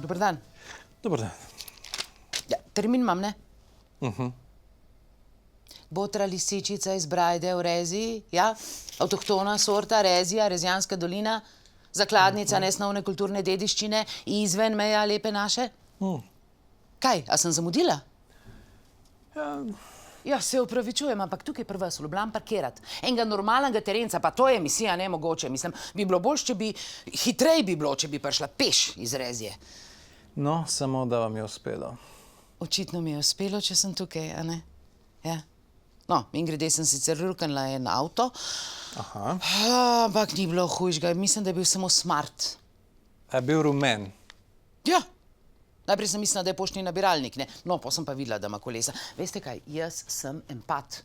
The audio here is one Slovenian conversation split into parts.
Dobar dan. Dobar dan. Ja, termin imam, ne? Botra lisičica iz Brajde v Reziji, ja? Avtohtona sorta, Rezija, Rezijanska dolina, zakladnica nesnovne kulturne dediščine izven meja lepe naše. Kaj, a sem zamudila? Ja, se opravičujem, ampak tukaj pri vas v Ljubljani parkirati. Enega normalnega terenca, pa to je misija nemogoče. Mislim, bi bilo bolj, hitrej bi bilo, če bi prišla peš iz Rezije. No, samo da vam je uspelo. Očitno mi je uspelo, če sem tukaj, a ne? Ja. No, mimogrede sem sicer ruknila en avto, Aha. ampak ni bilo hujšega. Mislim, da je bil samo smart. A je bil rumen? Ja. Najprej sem mislila, da je poštni nabiralnik, ne? No, pa sem pa videla, da ima kolesa. Veste kaj, jaz sem empat.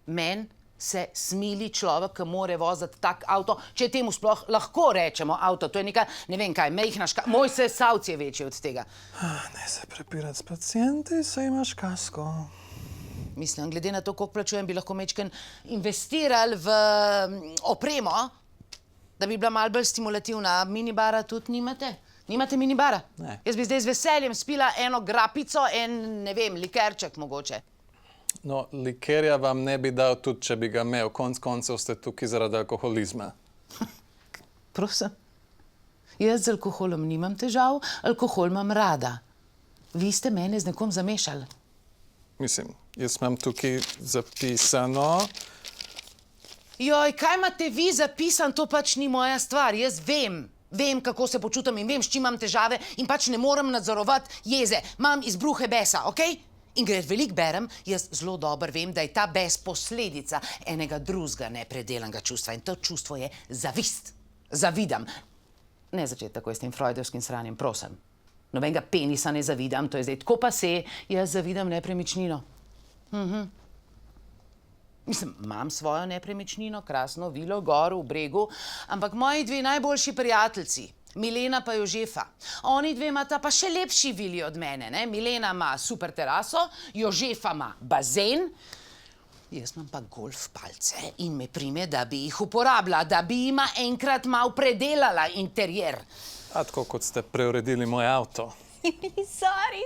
Men se smili človek, ki more voziti tak avto, če temu sploh lahko rečemo avto. To je neka, ne vem kaj, mejhna moj sesavc je večji od tega. Ne se prepirati s pacienti, saj imaš kasko. Mislim, glede na to, koliko plačujem, bi lahko majčkeno investirali v opremo, da bi bila malo bolj stimulativna. Minibara tudi nimate? Nimate minibara? Ne. Jaz bi zdaj z veseljem spila eno grapico, ne vem, likerček mogoče. No, likerja vam ne bi dal tudi, če bi ga imel. Konec koncev ste tukaj zaradi alkoholizma. Prosim. Jaz z alkoholom nimam težav, alkohol imam rada. Vi ste mene z nekom zamešali. Mislim, jaz imam tukaj zapisano. Joj, kaj imate vi zapisan, to pač ni moja stvar. Jaz vem, kako se počutim in vem, s čim imam težave in pač ne morem nadzorovati jeze. Imam izbruhe besa, okej? In ker veliko berem, jaz zelo dobro vem, da je ta bes posledica enega drugega nepredelanega čustva in to čustvo je zavist. Zavidam. Ne začeti takoj s tem freudovskim sranjem, prosim. Nobenega penisa ne zavidam, to je zdaj tako pa se, jaz zavidam nepremičnino. Mislim, imam svojo nepremičnino, krasno vilo, gor v bregu, ampak moji dve najboljši prijateljci, Milena pa Jožefa, oni dve imata pa še lepši vili od mene, ne? Milena ima super teraso, Jožefa ima bazen, jaz imam pa golf palce in me prime, da bi jih uporabila, da bi jima enkrat malo predelala interjer. A tako kot ste preuredili moj avto. Sorry.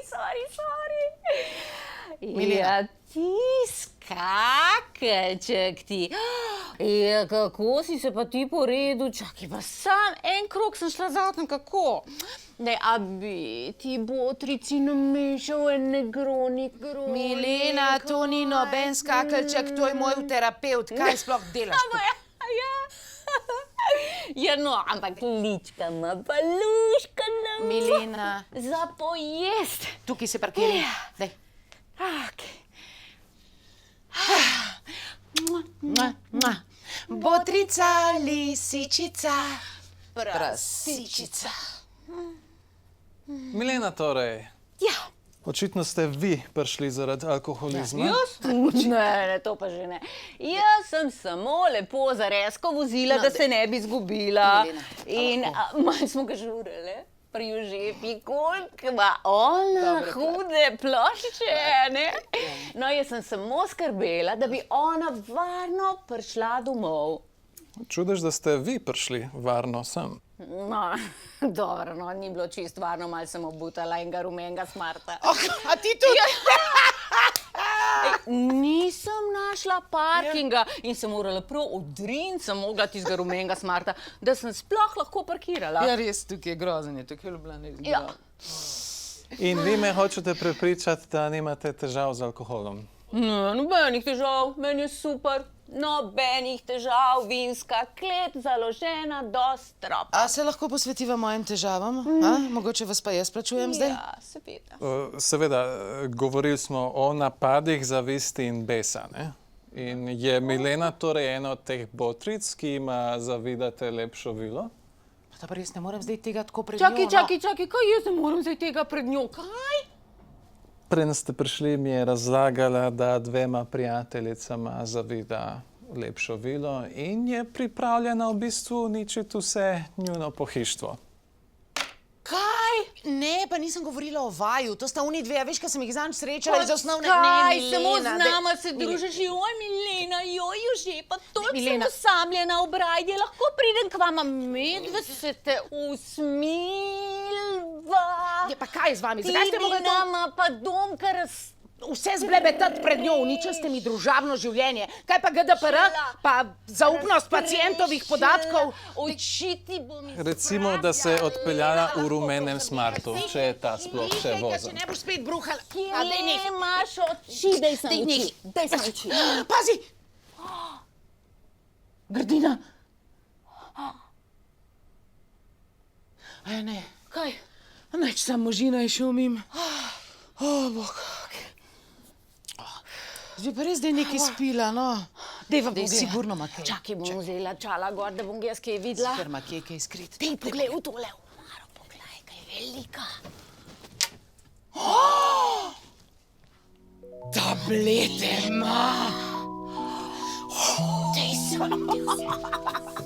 Milena. Ja, ti skakelček ti. Ja, kako si se pa ti poredil? Čakaj, pa sam en krog sem šla za avtom, kako? Ne, a bi ti botrici namešal en negroni. Milena, to ni noben skakelček, to je moj terapeut, kaj sploh delaš? Ja. Ja, no, ampak lička ima pa luškana. Milena. Za pojest. Tukaj se parkiri. Daj. Okay. Botrica, lisičica, prasičica. Milena torej, Ja. očitno ste vi prišli zaradi alkoholizma. Jaz? Ne, to pa že ne. Jaz sem samo lepo zaresko vozila, da se ne bi izgubila. Milena, In malo smo ga žurali pri Jožefi, koliko ima ona hude plošče, ne? No, jaz sem samo skrbela, da bi ona varno prišla domov. Čudež, da ste vi prišli varno sem. No, dobro, no, ni bilo čist varno, malo sem obutala enega rumenega smarta. A ti tudi? Nisem našla parkinga in sem morala prav odriniti, sem mogla tistega rumenega smarta, da sem sploh lahko parkirala. Ja, res, tukaj je grozen, je tukaj v Ljubljani. Ja. In vi me hočete prepričati, da nimate težav z alkoholom. Ne, nobenih težav, meni je super. Nobenih težav, vinska klet, založena do stropa. A se lahko posvetiva mojim težavam? Mogoče vas pa jaz plačujem zdaj? Ja, seveda. Seveda, govorili smo o napadih zavisti in besa, ne? In je Milena torej ena od teh botric, ki ima, zavidate, lepšo vilo? Pa res ne morem zdaj tega tako pred njo. Čakaj, kaj jaz ne moram zdaj tega pred njo, kaj? Preden ste prišli, mi je razlagala, da dvema prijateljicama zavida lepšo vilo in je pripravljena v bistvu uničiti vse njuno pohištvo. Kaj? Ne, pa nisem govorila o vaju, to sta oni dve, a veš, kaj sem jih zanj srečala iz osnovne... Kaj, Ne, samo z Milena, nama se družiš, joj Milena, joj Jožefa, toliko sem Milena. osamljena v Brajdi, lahko pridem k vama medve se te usmilva. Je pa kaj z vami? Zakaj ste mogli to nama pa dom, ker vse zblebetati pred njo? Uničili ste mi družabno življenje. Kaj pa GDPR? Pa zaupnost pacientovih podatkov? Očiti bom izpravljala. Recimo, da se je odpeljala v rumenem smartu, če je ta sploh še Če vozen. ne boš spet bruhala. A dej nehaj. Imaš oči, dej sem Dej oči. nehaj. Dej sem oči. Pazi! Grdina. Ne. Kaj? Neč sam možina je šel mim. Bog. Zdaj pa res, da je nekaj spila, no. Dej vam Pogledaj. sigurno ma kaj. Čakaj, bom vzela čala gor, da bom jaz kaj videla. Ker ma kaj skrit. Dej, poglej v tole omaro, poglej, kaj je velika. Tablete ma. Dej sem.